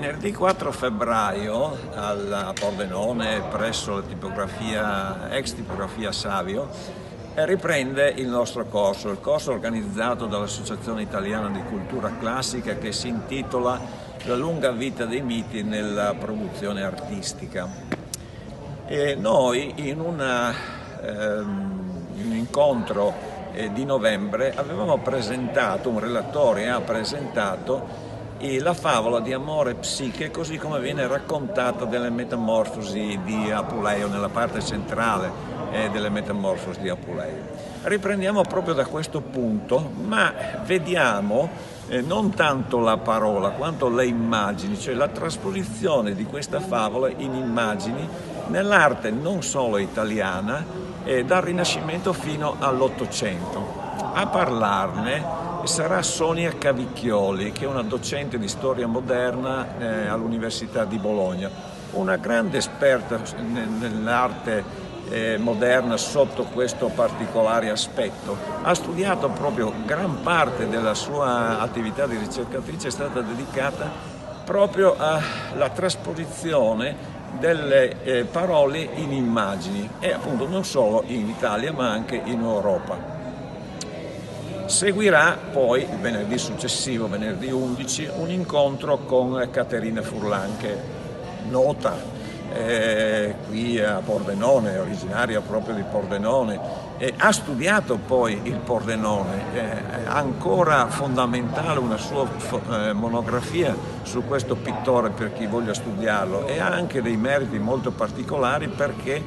Venerdì 4 febbraio a Pordenone, presso la ex tipografia Savio, riprende il nostro corso, il corso organizzato dall'Associazione Italiana di Cultura Classica, che si intitola La lunga vita dei miti nella produzione artistica. E noi in un incontro di novembre avevamo presentato, un relatore ha presentato la favola di Amore e Psiche così come viene raccontata delle Metamorfosi di Apuleio, nella parte centrale delle Metamorfosi di Apuleio. Riprendiamo proprio da questo punto, ma vediamo non tanto la parola quanto le immagini, cioè la trasposizione di questa favola in immagini nell'arte non solo italiana, dal Rinascimento fino all'Ottocento. A parlarne sarà Sonia Cavicchioli, che è una docente di storia moderna all'Università di Bologna, una grande esperta nell'arte moderna sotto questo particolare aspetto. Ha studiato proprio gran parte della sua attività di ricercatrice, è stata dedicata proprio alla trasposizione delle parole in immagini, e appunto non solo in Italia ma anche in Europa. Seguirà poi il venerdì successivo, venerdì 11, un incontro con Caterina Furlan, che è nota qui a Pordenone, è originaria proprio di Pordenone, ha studiato poi il Pordenone, ancora fondamentale una sua monografia su questo pittore per chi voglia studiarlo, e ha anche dei meriti molto particolari, perché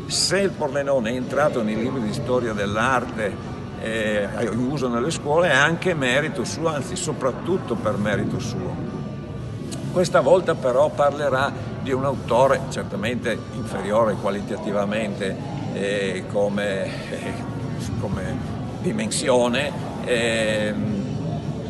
se il Pordenone è entrato nei libri di storia dell'arte in uso nelle scuole, è anche merito suo, anzi soprattutto per merito suo. Questa volta però parlerà di un autore certamente inferiore qualitativamente come dimensione,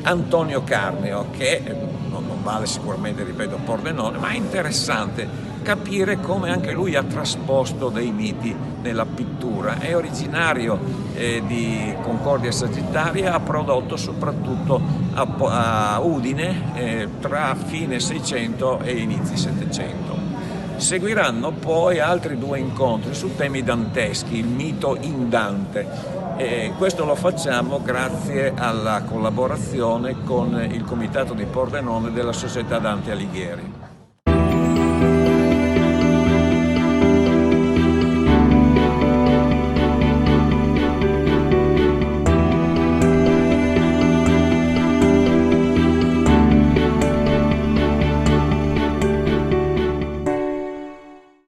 Antonio Carneo, che non vale sicuramente, ripeto, Pordenone, ma è interessante capire come anche lui ha trasposto dei miti nella pittura. È originario di Concordia Sagittaria, ha prodotto soprattutto a Udine tra fine 600 e inizi 700. Seguiranno poi altri due incontri su temi danteschi, il mito in Dante. Questo lo facciamo grazie alla collaborazione con il Comitato di Pordenone della Società Dante Alighieri.